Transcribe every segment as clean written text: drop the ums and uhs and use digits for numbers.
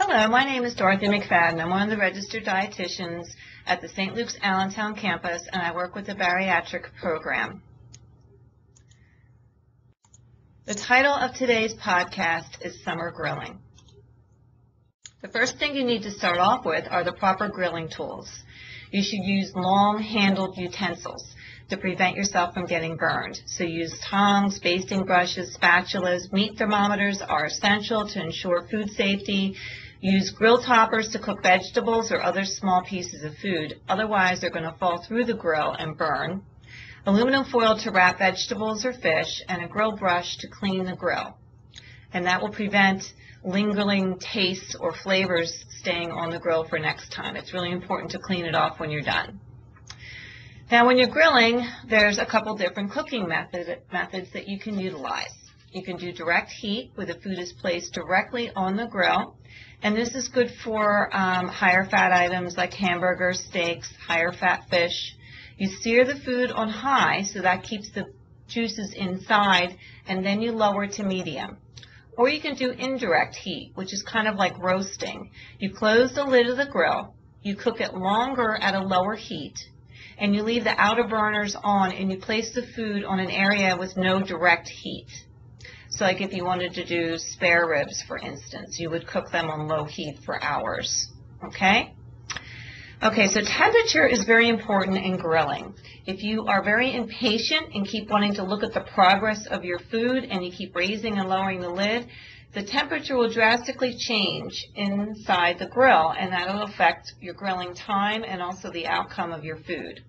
Hello, my name is Dorothy McFadden. I'm one of the registered dietitians at the St. Luke's Allentown campus, and I work with the bariatric program. The title of today's podcast is Summer Grilling. The first thing you need to start off with are the proper grilling tools. You should use long-handled utensils to prevent yourself from getting burned. So use tongs, basting brushes, spatulas. Meat thermometers are essential to ensure food safety. Use grill toppers to cook vegetables or other small pieces of food. Otherwise, they're going to fall through the grill and burn. Aluminum foil to wrap vegetables or fish, and a grill brush to clean the grill. And that will prevent lingering tastes or flavors staying on the grill for next time. It's really important to clean it off when you're done. Now, when you're grilling, there's a couple different cooking methods that you can utilize. You can do direct heat, where the food is placed directly on the grill. And this is good for higher fat items like hamburgers, steaks, higher fat fish. You sear the food on high, so that keeps the juices inside, and then you lower to medium. Or you can do indirect heat, which is kind of like roasting. You close the lid of the grill, you cook it longer at a lower heat, and you leave the outer burners on, and you place the food on an area with no direct heat. So like if you wanted to do spare ribs, for instance, you would cook them on low heat for hours, okay? Okay, so temperature is very important in grilling. If you are very impatient and keep wanting to look at the progress of your food and you keep raising and lowering the lid, the temperature will drastically change inside the grill, and that will affect your grilling time and also the outcome of your food.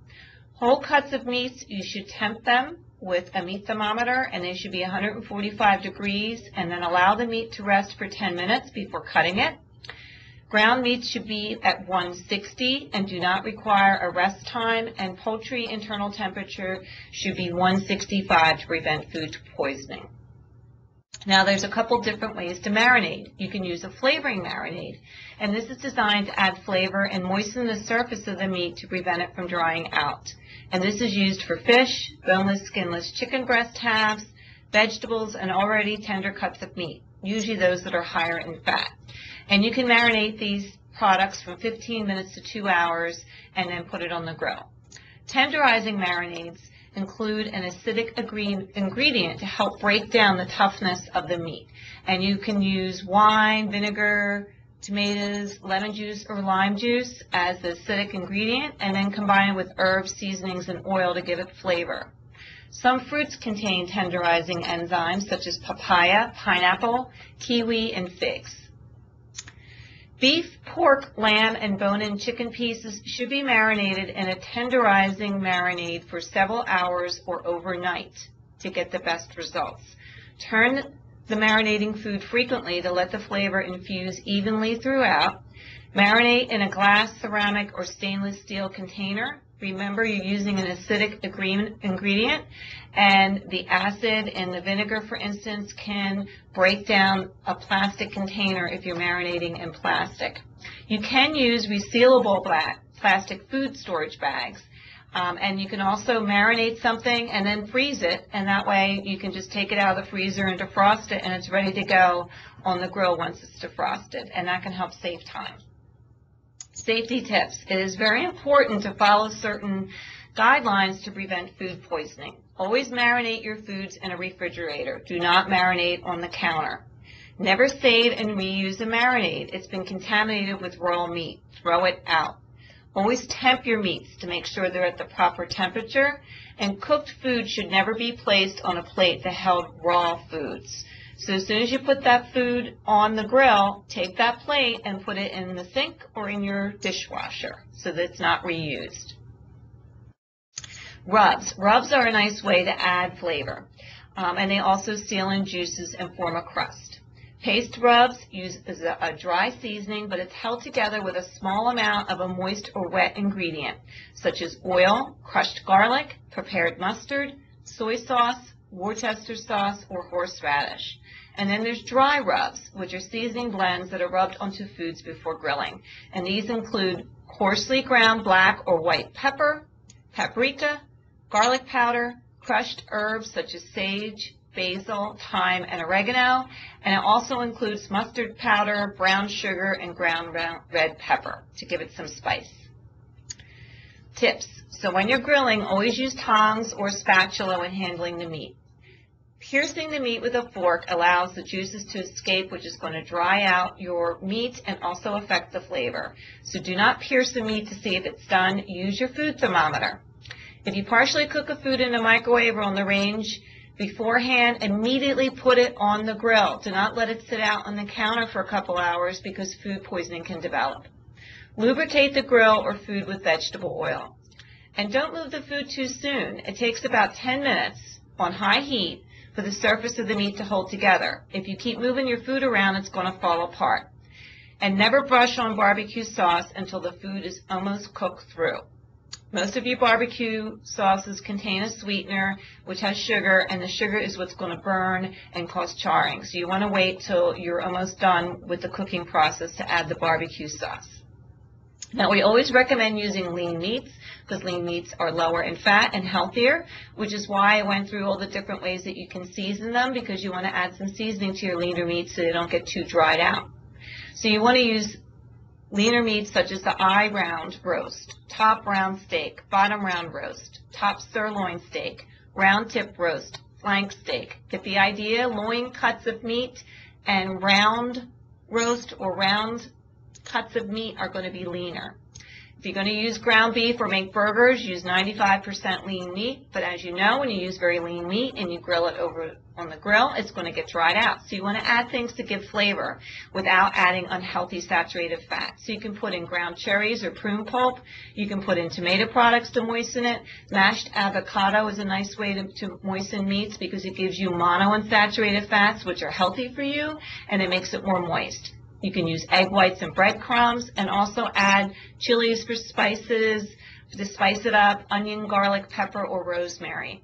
Whole cuts of meats, you should temp them with a meat thermometer, and they should be 145 degrees, and then allow the meat to rest for 10 minutes before cutting it. Ground meats should be at 160 and do not require a rest time, and poultry internal temperature should be 165 to prevent food poisoning. Now, there's a couple different ways to marinate. You can use a flavoring marinade, and this is designed to add flavor and moisten the surface of the meat to prevent it from drying out. And this is used for fish, boneless, skinless chicken breast halves, vegetables, and already tender cuts of meat, usually those that are higher in fat. And you can marinate these products from 15 minutes to 2 hours and then put it on the grill. Tenderizing marinades include an acidic ingredient to help break down the toughness of the meat. And you can use wine, vinegar, tomatoes, lemon juice, or lime juice as the acidic ingredient, and then combine it with herbs, seasonings, and oil to give it flavor. Some fruits contain tenderizing enzymes such as papaya, pineapple, kiwi, and figs. Beef, pork, lamb, and bone-in chicken pieces should be marinated in a tenderizing marinade for several hours or overnight to get the best results. Turn the marinating food frequently to let the flavor infuse evenly throughout. Marinate in a glass, ceramic, or stainless steel container. Remember, you're using an acidic ingredient, and the acid in the vinegar, for instance, can break down a plastic container if you're marinating in plastic. You can use resealable plastic food storage bags, and you can also marinate something and then freeze it, and that way you can just take it out of the freezer and defrost it, and it's ready to go on the grill once it's defrosted, and that can help save time. Safety tips. It is very important to follow certain guidelines to prevent food poisoning. Always marinate your foods in a refrigerator. Do not marinate on the counter. Never save and reuse a marinade. It's been contaminated with raw meat. Throw it out. Always temp your meats to make sure they're at the proper temperature, and cooked food should never be placed on a plate that held raw foods. So as soon as you put that food on the grill, take that plate and put it in the sink or in your dishwasher so that it's not reused. Rubs. Rubs are a nice way to add flavor, and they also seal in juices and form a crust. Paste rubs use a dry seasoning, but it's held together with a small amount of a moist or wet ingredient, such as oil, crushed garlic, prepared mustard, soy sauce, Worcester sauce, or horseradish. And then there's dry rubs, which are seasoning blends that are rubbed onto foods before grilling. And these include coarsely ground black or white pepper, paprika, garlic powder, crushed herbs such as sage, basil, thyme, and oregano, and it also includes mustard powder, brown sugar, and ground red pepper to give it some spice. Tips. So when you're grilling, always use tongs or spatula when handling the meat. Piercing the meat with a fork allows the juices to escape, which is going to dry out your meat and also affect the flavor. So do not pierce the meat to see if it's done. Use your food thermometer. If you partially cook a food in the microwave or on the range beforehand, immediately put it on the grill. Do not let it sit out on the counter for a couple hours because food poisoning can develop. Lubricate the grill or food with vegetable oil. And don't move the food too soon. It takes about 10 minutes on high heat for the surface of the meat to hold together. If you keep moving your food around, it's going to fall apart. And never brush on barbecue sauce until the food is almost cooked through. Most of your barbecue sauces contain a sweetener, which has sugar, and the sugar is what's going to burn and cause charring. So you want to wait till you're almost done with the cooking process to add the barbecue sauce. Now, we always recommend using lean meats because lean meats are lower in fat and healthier, which is why I went through all the different ways that you can season them, because you want to add some seasoning to your leaner meats so they don't get too dried out. So you want to use leaner meats such as the eye round roast, top round steak, bottom round roast, top sirloin steak, round tip roast, flank steak. Get the idea? Loin cuts of meat and round roast or round cuts of meat are going to be leaner. If you're going to use ground beef or make burgers, use 95% lean meat. But as you know, when you use very lean meat and you grill it over on the grill, it's going to get dried out. So you want to add things to give flavor without adding unhealthy saturated fat. So you can put in ground cherries or prune pulp. You can put in tomato products to moisten it. Mashed avocado is a nice way to moisten meats because it gives you monounsaturated fats, which are healthy for you, and it makes it more moist. You can use egg whites and breadcrumbs, and also add chilies for spices to spice it up, onion, garlic, pepper, or rosemary.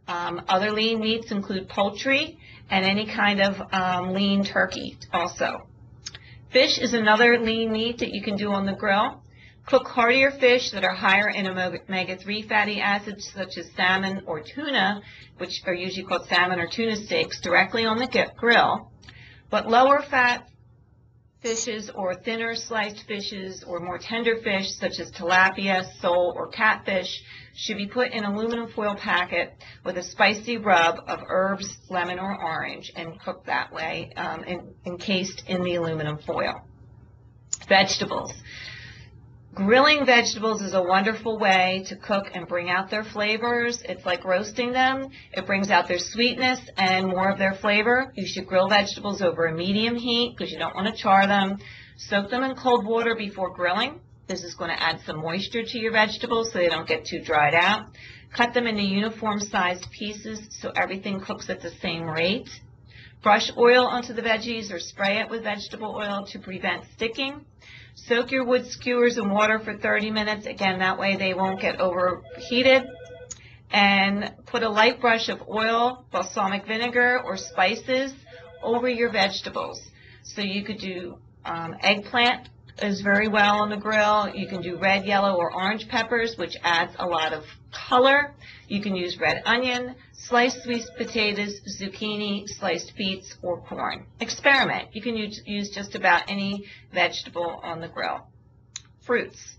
Other lean meats include poultry and any kind of lean turkey also. Fish is another lean meat that you can do on the grill. Cook heartier fish that are higher in omega-3 fatty acids such as salmon or tuna, which are usually called salmon or tuna steaks, directly on the grill. But lower fat fishes or thinner sliced fishes or more tender fish such as tilapia, sole, or catfish should be put in an aluminum foil packet with a spicy rub of herbs, lemon, or orange and cooked that way, encased in the aluminum foil. Vegetables. Grilling vegetables is a wonderful way to cook and bring out their flavors. It's like roasting them. It brings out their sweetness and more of their flavor. You should grill vegetables over a medium heat because you don't want to char them. Soak them in cold water before grilling. This is going to add some moisture to your vegetables so they don't get too dried out. Cut them into uniform sized pieces so everything cooks at the same rate. Brush oil onto the veggies or spray it with vegetable oil to prevent sticking. Soak your wood skewers in water for 30 minutes. Again, that way they won't get overheated. And put a light brush of oil, balsamic vinegar, or spices over your vegetables. So you could do eggplant is very well on the grill. You can do red, yellow, or orange peppers, which adds a lot of color. You can use red onion, sliced sweet potatoes, zucchini, sliced beets, or corn. Experiment. You can use just about any vegetable on the grill. Fruits.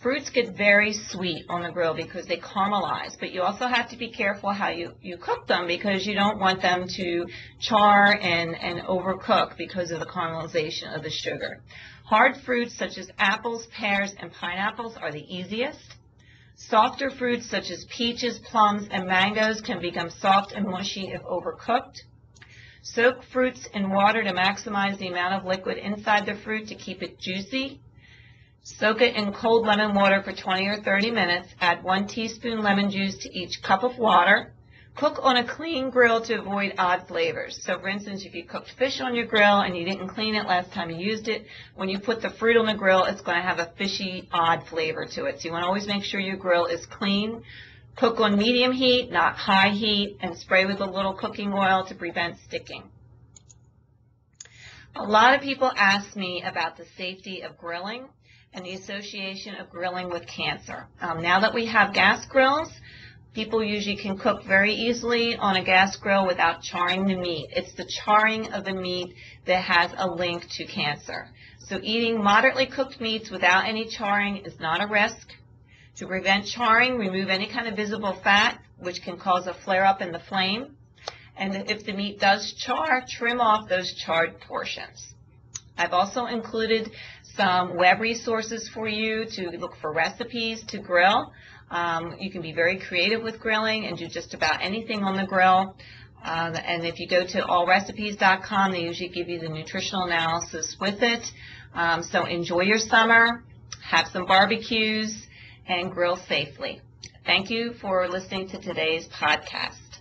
Fruits get very sweet on the grill because they caramelize, but you also have to be careful how you cook them because you don't want them to char and overcook because of the caramelization of the sugar. Hard fruits such as apples, pears, and pineapples are the easiest. Softer fruits such as peaches, plums, and mangoes can become soft and mushy if overcooked. Soak fruits in water to maximize the amount of liquid inside the fruit to keep it juicy. Soak it in cold lemon water for 20 or 30 minutes. Add 1 teaspoon lemon juice to each cup of water. Cook on a clean grill to avoid odd flavors. So, for instance, if you cooked fish on your grill and you didn't clean it last time you used it, when you put the fruit on the grill, it's going to have a fishy, odd flavor to it. So you want to always make sure your grill is clean. Cook on medium heat, not high heat, and spray with a little cooking oil to prevent sticking. A lot of people ask me about the safety of grilling and the association of grilling with cancer. Now that we have gas grills, People usually can cook very easily on a gas grill without charring the meat. It's the charring of the meat that has a link to cancer. So eating moderately cooked meats without any charring is not a risk. To prevent charring, remove any kind of visible fat, which can cause a flare-up in the flame. And if the meat does char, trim off those charred portions. I've also included some web resources for you to look for recipes to grill. You can be very creative with grilling and do just about anything on the grill. And if you go to allrecipes.com, they usually give you the nutritional analysis with it. So enjoy your summer, have some barbecues, and grill safely. Thank you for listening to today's podcast.